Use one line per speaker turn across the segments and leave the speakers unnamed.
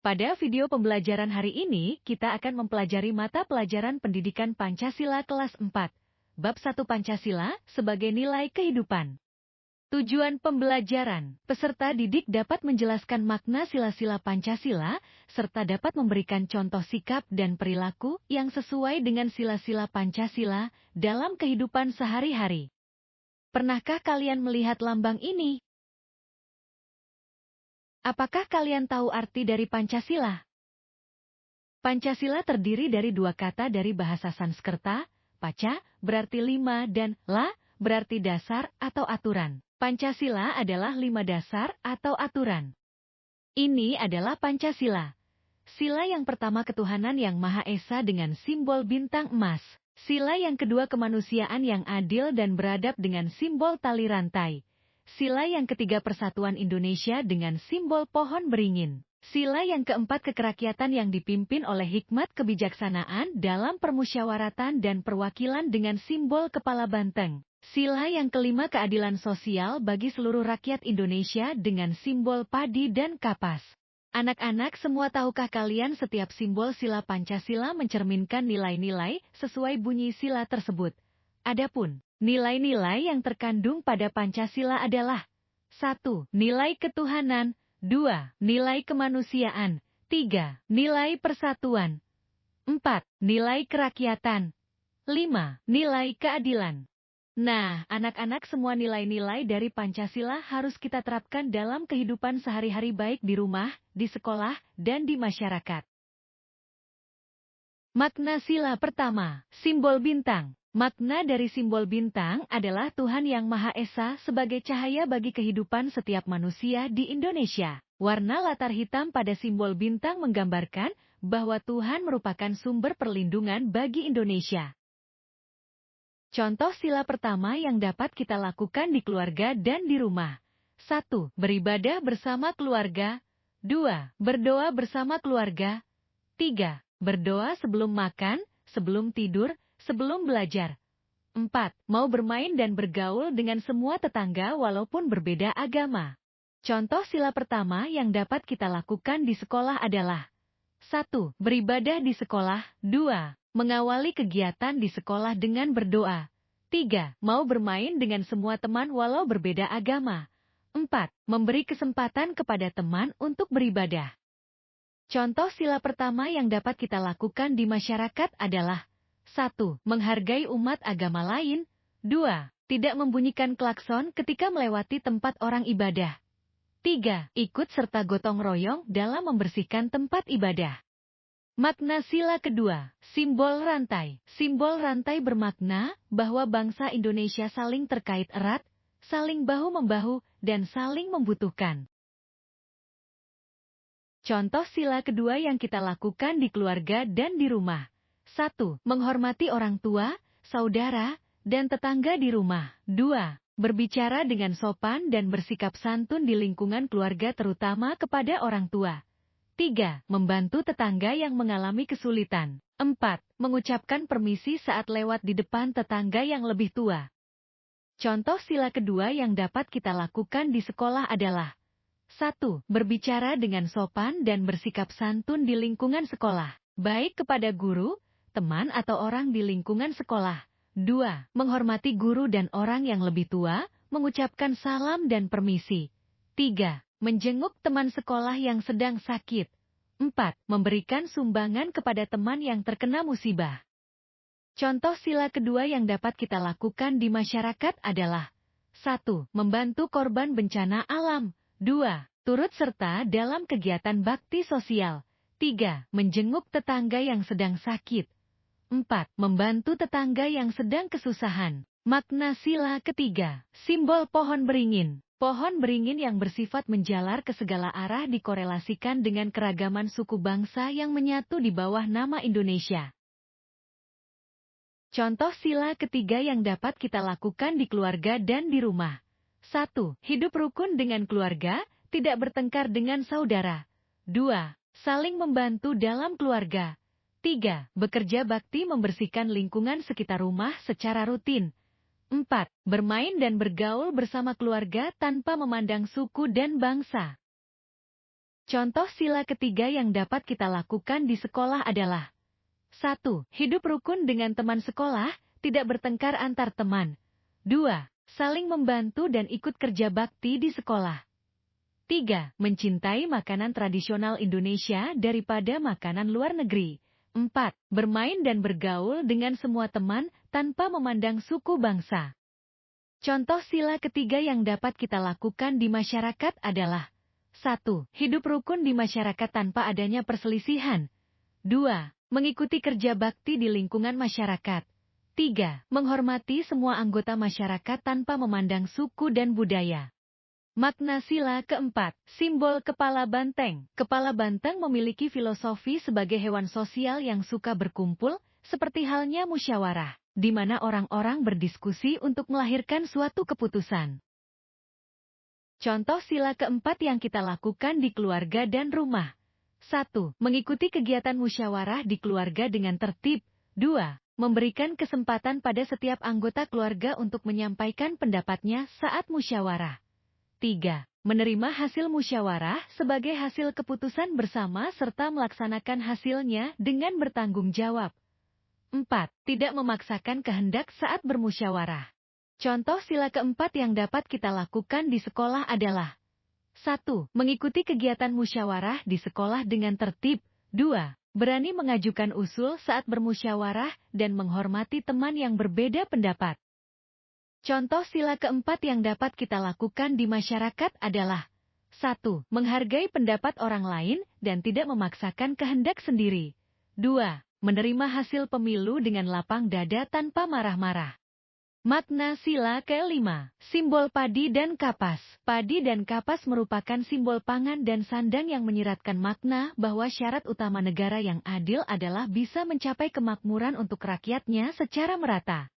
Pada video pembelajaran hari ini, kita akan mempelajari mata pelajaran pendidikan Pancasila kelas 4, bab 1 Pancasila sebagai nilai kehidupan. Tujuan pembelajaran, peserta didik dapat menjelaskan makna sila-sila Pancasila, serta dapat memberikan contoh sikap dan perilaku yang sesuai dengan sila-sila Pancasila dalam kehidupan sehari-hari. Pernahkah kalian melihat lambang ini? Apakah kalian tahu arti dari Pancasila? Pancasila terdiri dari dua kata dari bahasa Sanskerta, paca, berarti 5, dan la, berarti dasar atau aturan. Pancasila adalah 5 dasar atau aturan. Ini adalah Pancasila. Sila yang pertama ketuhanan yang Maha Esa dengan simbol bintang emas. Sila yang kedua kemanusiaan yang adil dan beradab dengan simbol tali rantai. Sila yang ketiga persatuan Indonesia dengan simbol pohon beringin. Sila yang keempat kekerakyatan yang dipimpin oleh hikmat kebijaksanaan dalam permusyawaratan dan perwakilan dengan simbol kepala banteng. Sila yang kelima keadilan sosial bagi seluruh rakyat Indonesia dengan simbol padi dan kapas. Anak-anak semua tahukah kalian setiap simbol sila Pancasila mencerminkan nilai-nilai sesuai bunyi sila tersebut? Adapun nilai-nilai yang terkandung pada Pancasila adalah 1. Nilai ketuhanan, 2. Nilai kemanusiaan, 3. Nilai persatuan, 4. Nilai kerakyatan, 5. Nilai keadilan. Nah, anak-anak semua nilai-nilai dari Pancasila harus kita terapkan dalam kehidupan sehari-hari baik di rumah, di sekolah, dan di masyarakat. Makna sila pertama, simbol bintang. Makna dari simbol bintang adalah Tuhan Yang Maha Esa sebagai cahaya bagi kehidupan setiap manusia di Indonesia. Warna latar hitam pada simbol bintang menggambarkan bahwa Tuhan merupakan sumber perlindungan bagi Indonesia. Contoh sila pertama yang dapat kita lakukan di keluarga dan di rumah. 1. Beribadah bersama keluarga. 2. Berdoa bersama keluarga. 3. Berdoa sebelum makan, sebelum tidur, sebelum belajar. 4. Mau bermain dan bergaul dengan semua tetangga walaupun berbeda agama. Contoh sila pertama yang dapat kita lakukan di sekolah adalah 1. Beribadah di sekolah. 2. Mengawali kegiatan di sekolah dengan berdoa. 3. Mau bermain dengan semua teman walau berbeda agama. 4. Memberi kesempatan kepada teman untuk beribadah. Contoh sila pertama yang dapat kita lakukan di masyarakat adalah 1. Menghargai umat agama lain. 2. Tidak membunyikan klakson ketika melewati tempat orang ibadah. 3. Ikut serta gotong royong dalam membersihkan tempat ibadah. Makna sila kedua, simbol rantai. Simbol rantai bermakna bahwa bangsa Indonesia saling terkait erat, saling bahu-membahu, dan saling membutuhkan. Contoh sila kedua yang kita lakukan di keluarga dan di rumah. 1. Menghormati orang tua, saudara, dan tetangga di rumah. 2. Berbicara dengan sopan dan bersikap santun di lingkungan keluarga terutama kepada orang tua. 3. Membantu tetangga yang mengalami kesulitan. 4. Mengucapkan permisi saat lewat di depan tetangga yang lebih tua. Contoh sila kedua yang dapat kita lakukan di sekolah adalah 1. Berbicara dengan sopan dan bersikap santun di lingkungan sekolah, baik kepada guru, teman atau orang di lingkungan sekolah. 2. Menghormati guru dan orang yang lebih tua, mengucapkan salam dan permisi. 3. Menjenguk teman sekolah yang sedang sakit. 4. Memberikan sumbangan kepada teman yang terkena musibah. Contoh sila kedua yang dapat kita lakukan di masyarakat adalah 1. Membantu korban bencana alam. 2. Turut serta dalam kegiatan bakti sosial. 3. Menjenguk tetangga yang sedang sakit. 4. Membantu tetangga yang sedang kesusahan. Makna sila ketiga, simbol pohon beringin. Pohon beringin yang bersifat menjalar ke segala arah dikorelasikan dengan keragaman suku bangsa yang menyatu di bawah nama Indonesia. Contoh sila ketiga yang dapat kita lakukan di keluarga dan di rumah. 1. Hidup rukun dengan keluarga, tidak bertengkar dengan saudara. 2. Saling membantu dalam keluarga. 3. Bekerja bakti membersihkan lingkungan sekitar rumah secara rutin. 4. Bermain dan bergaul bersama keluarga tanpa memandang suku dan bangsa. Contoh sila ketiga yang dapat kita lakukan di sekolah adalah 1. Hidup rukun dengan teman sekolah, tidak bertengkar antar teman. 2. Saling membantu dan ikut kerja bakti di sekolah. 3. Mencintai makanan tradisional Indonesia daripada makanan luar negeri. 4. Bermain dan bergaul dengan semua teman tanpa memandang suku bangsa. Contoh sila ketiga yang dapat kita lakukan di masyarakat adalah 1. Hidup rukun di masyarakat tanpa adanya perselisihan. 2. Mengikuti kerja bakti di lingkungan masyarakat. 3. Menghormati semua anggota masyarakat tanpa memandang suku dan budaya. Makna sila keempat, simbol kepala banteng. Kepala banteng memiliki filosofi sebagai hewan sosial yang suka berkumpul, seperti halnya musyawarah, di mana orang-orang berdiskusi untuk melahirkan suatu keputusan. Contoh sila keempat yang kita lakukan di keluarga dan rumah. 1. Mengikuti kegiatan musyawarah di keluarga dengan tertib. 2. Memberikan kesempatan pada setiap anggota keluarga untuk menyampaikan pendapatnya saat musyawarah. 3. Menerima hasil musyawarah sebagai hasil keputusan bersama serta melaksanakan hasilnya dengan bertanggung jawab. 4. Tidak memaksakan kehendak saat bermusyawarah. Contoh sila keempat yang dapat kita lakukan di sekolah adalah 1. Mengikuti kegiatan musyawarah di sekolah dengan tertib. 2. Berani mengajukan usul saat bermusyawarah dan menghormati teman yang berbeda pendapat. Contoh sila keempat yang dapat kita lakukan di masyarakat adalah 1. Menghargai pendapat orang lain dan tidak memaksakan kehendak sendiri. 2. Menerima hasil pemilu dengan lapang dada tanpa marah-marah. Makna sila kelima, simbol padi dan kapas. Padi dan kapas merupakan simbol pangan dan sandang yang menyiratkan makna bahwa syarat utama negara yang adil adalah bisa mencapai kemakmuran untuk rakyatnya secara merata.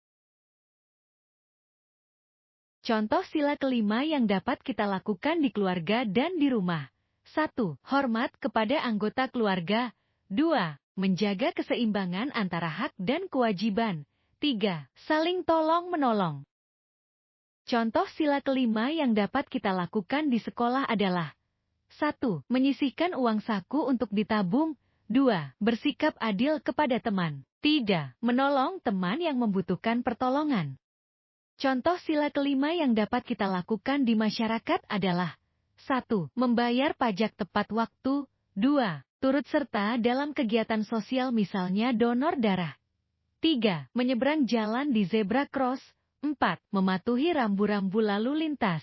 Contoh sila kelima yang dapat kita lakukan di keluarga dan di rumah. 1. Hormat kepada anggota keluarga. 2. Menjaga keseimbangan antara hak dan kewajiban. 3. Saling tolong-menolong. Contoh sila kelima yang dapat kita lakukan di sekolah adalah 1. Menyisihkan uang saku untuk ditabung. 2. Bersikap adil kepada teman. 3. Menolong teman yang membutuhkan pertolongan. Contoh sila kelima yang dapat kita lakukan di masyarakat adalah 1. Membayar pajak tepat waktu. 2. Turut serta dalam kegiatan sosial misalnya donor darah. 3. Menyeberang jalan di zebra cross. 4. Mematuhi rambu-rambu lalu lintas.